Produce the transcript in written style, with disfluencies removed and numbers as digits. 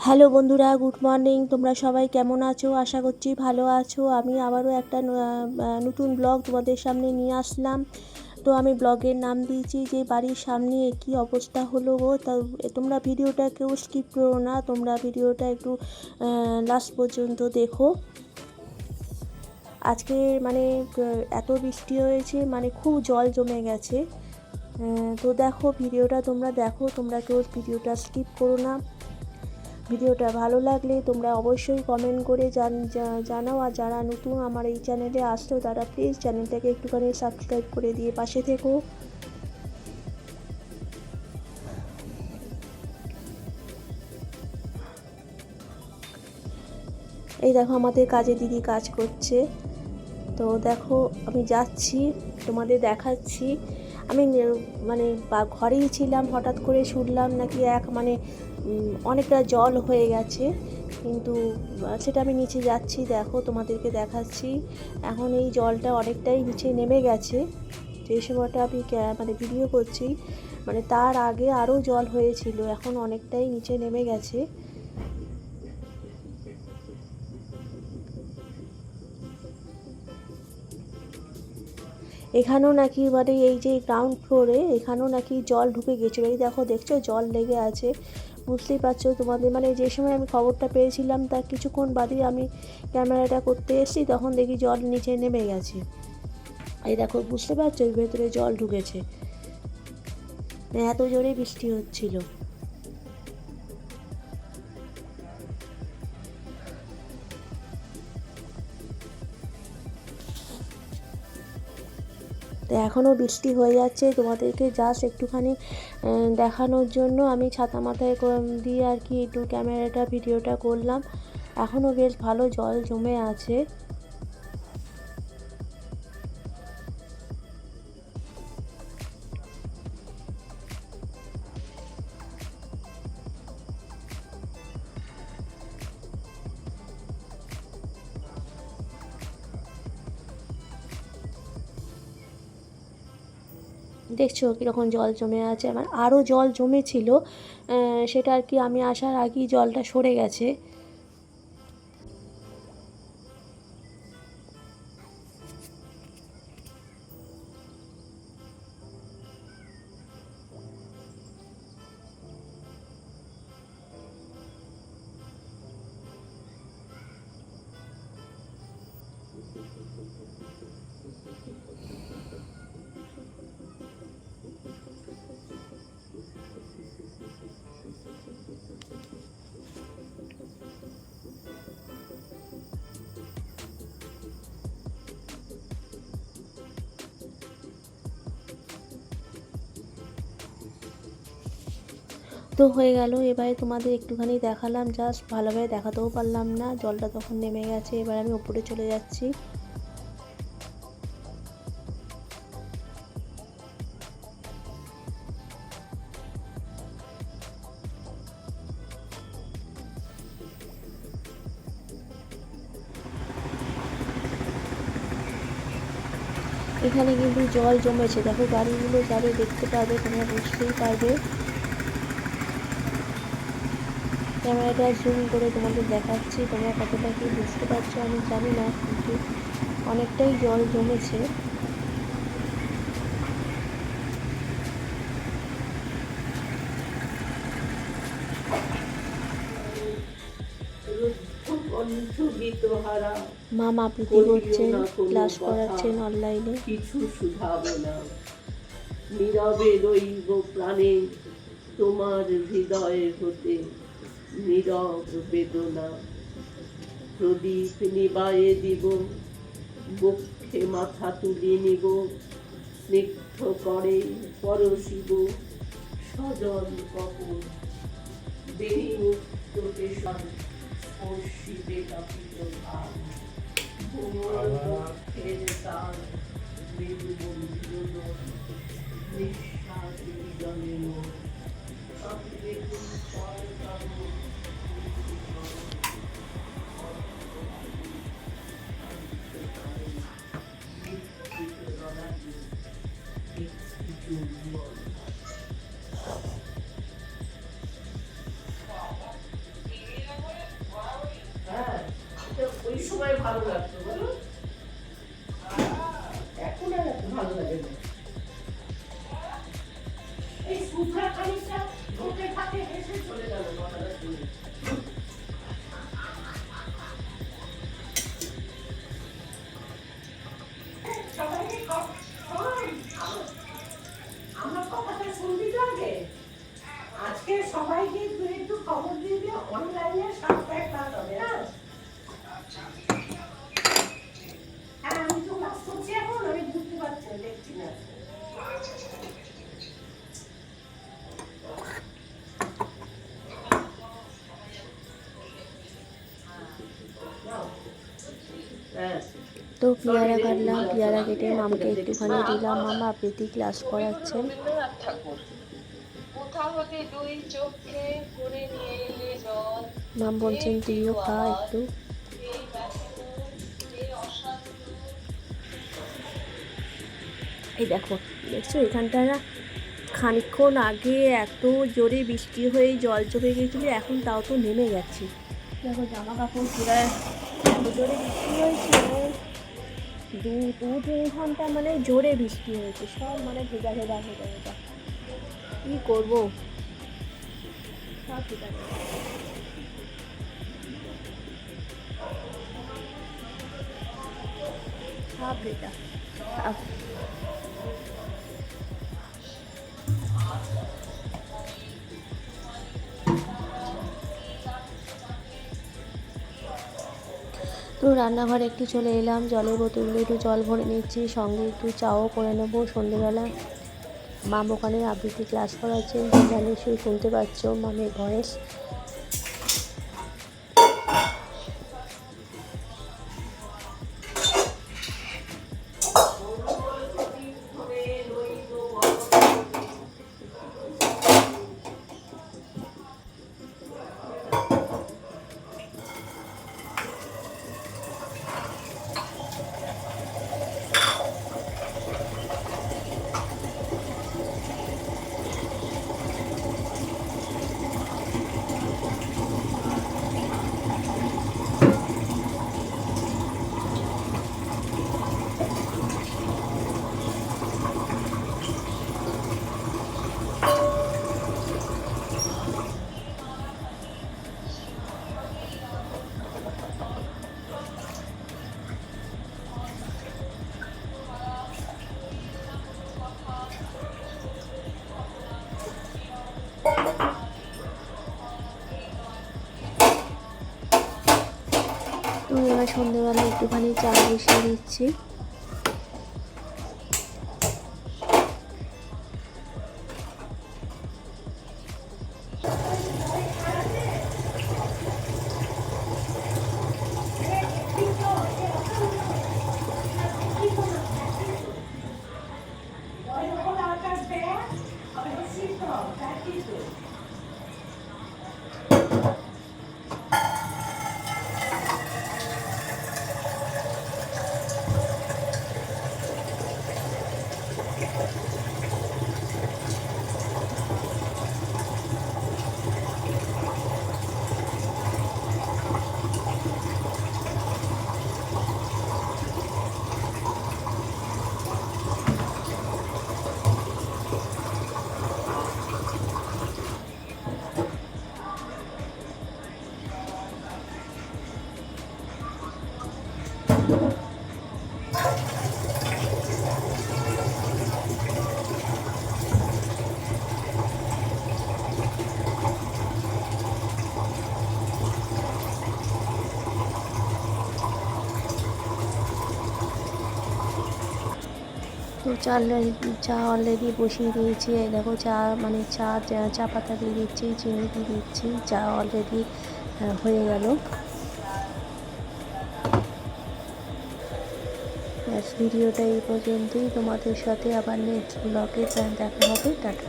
Hello বন্ধুরা, good morning. তোমরা সবাই কেমন আছো? আশা করছি ভালো আছো। আমি আবারও একটা নতুন ব্লগ তোমাদের সামনে নিয়ে আসলাম। তো আমি ব্লগের নাম দিয়েছি যে বাড়ির সামনে কী অবস্থা হলো গো। তা তোমরা ভিডিওটা কেউ স্কিপ করো না, তোমরা ভিডিওটা একটু লাস্ট পর্যন্ত দেখো। আজকে মানে এত বৃষ্টি হয়েছে, মানে খুব জল জমে গেছে। তো দেখো ভিডিওটা, তোমরা দেখো, তোমরা কেউ ভিডিওটা স্কিপ করো না। ভিডিওটা ভালো লাগলে তোমরা অবশ্যই কমেন্ট করে জানাও। আর যারা নতুন আমার এই চ্যানেলে আসছো তারা প্লিজ চ্যানেলটাকে একটুখানি সাবস্ক্রাইব করে দিয়ে পাশে থেকো। এই দেখো আমাদের কাজে দিদি কাজ করছে। তো দেখো আমি যাচ্ছি, তোমাদের দেখাচ্ছি। আমি মানে ঘরেই ছিলাম, হঠাৎ করে শুনলাম নাকি অনেকটা জল হয়ে গেছে, কিন্তু সেটা আমি নিচে যাচ্ছি, দেখো তোমাদেরকে দেখাচ্ছি। এখন এই জলটা অনেকটাই নিচে নেমে গেছে। যে সময়টা আমি ভিডিও করছি, তার আগে আরও জল হয়েছিল, এখন অনেকটাই নিচে নেমে গেছে। এখানেও নাকি এই যে গ্রাউন্ড ফ্লোরে এখানেও নাকি জল ঢুকে গেছিলো। এই দেখো, দেখছো জল লেগে আছে, বুঝতেই পারছো। তোমাদের যে সময় আমি খবরটা পেয়েছিলাম তার কিছুক্ষণ বাদেই আমি ক্যামেরাটা করতে এসেছি, তখন দেখি জল নিচে নেমে গেছে। এই দেখো, বুঝতে পারছো ভেতরে জল ঢুকেছে, এত জোরে বৃষ্টি হচ্ছিল। তো এখনও বৃষ্টি হয়ে যাচ্ছে, তোমাদেরকে জাস্ট একটুখানি দেখানোর জন্য আমি ছাতা মাথায় দিয়ে আর কি একটু ক্যামেরাটা ভিডিওটা করলাম। এখনও বেশ ভালো জল জমে আছে। দেখছো কীরকম জল জমে আছে। আমার আরও জল জমেছিল, সেটা আর কি আমি আসার আগেই জলটা সরে গেছে। তো হয়ে গেল। এবারে তোমাদের একটুখানি দেখালাম, জাস্ট ভালোভাবে দেখাতেও পারলাম না, জলটা তখন নেমে গেছে। এবার আমি ওপরে চলে যাচ্ছি। এখানে কিন্তু জল জমেছে, দেখো গাড়িগুলো যাবে দেখতে পাবে, তোমরা বুঝতেই পারবে। ক্যামেরাটা জুম করে তোমাদের দেখাচ্ছি, তোমরা কতটা কি বুঝতে পারছো আমি জানি না, কিন্তু অনেকটাই জল জমেছে। মামা প্রীতি করছেন, ক্লাস করাচ্ছেন অনলাইনে। কিছু শুধাবো না, নীরবে রইব প্রাণে তোমার হৃদয়ে হতে নীরব বেদনা। প্রদীপ নিবায়ে দিব, বক্ষে মাথা তুলি নিব, স্নিগ্ধ করে পরশিব সজল কপট। বেণী মুক্ত পেশার স্পর্শিবে কাপিত ভাব, ভ্রমর বক্ষের তার মৃদু বন্ধুর নিঃশ্বাস বিজনের হ্যাঁ, এটা ওই সময় ভালো লাগতো বলো, এখন আর এত ভালো লাগে না। এই সুধা খানিকটা ঢোকে থাকে হেসে চলে গেল কথাটা শুনে। আমার কথাটা শুনবি তো আগে। আজকে সবাইকে তুই একটু খবর দিয়ে দিয়ে অনলাইনে সাবস্ক্রাইব করতে হবে। হ্যাঁ, আমি তো ক্লাস করছি এখন, আমি বুঝতে পারছি না, দেখছি না। হ্যাঁ, তো পেয়ারা কাটলাম, পেয়ারা কেটে মামকে একটুখানি দিলাম। মামা আবৃত্তি ক্লাস করাচ্ছেন। রবীন্দ্রনাথ ঠাকুর কোথা হতে দুই চোখে করে নিয়ে এলে জল, মাম বলছেন তুইও খা একটু। এই ব্যস্ত এই অশান্ত। এই দেখো, দেখছো এখানটা না খানিকক্ষণ আগে এত জোরে বৃষ্টি হয়ে জল জমে গেছিলো, এখন তাও তো নেমে গেছে। দেখো জামা কাপড় পুরো এত জোরে বৃষ্টি হয়েছে, দু তিন ঘন্টা মানে জোরে বৃষ্টি হয়েছে, সব মানে ভেজা ভেজা ভেজা ভেজা। কী করবো, সব ভেজা ভেজা। সব ভেজা সব। তো রান্নাঘরে একটু চলে এলাম, জলের বোতলে একটু জল ভরে নিচ্ছি, সঙ্গে একটু চাও করে নেবো সন্ধ্যেবেলা। মাম ওখানে আবৃত্তি ক্লাস করাচ্ছেন, তোমরা নিশ্চয়ই শুনতে পাচ্ছ মামের ভয়েস। তো এবার সন্ধ্যেবেলা একটুখানি চা বসিয়ে দিচ্ছি। তো চা অলরেডি বসিয়ে দিয়েছি। এই দেখো চা মানে চা পাতা দিয়ে দিচ্ছি, চিনি দিয়ে দিচ্ছি, চা অলরেডি হয়ে গেল। ব্যাস, ভিডিওটা এই পর্যন্তই। তোমাদের সাথে আবার নেক্সট ব্লগে দেখা হবে। টাটা।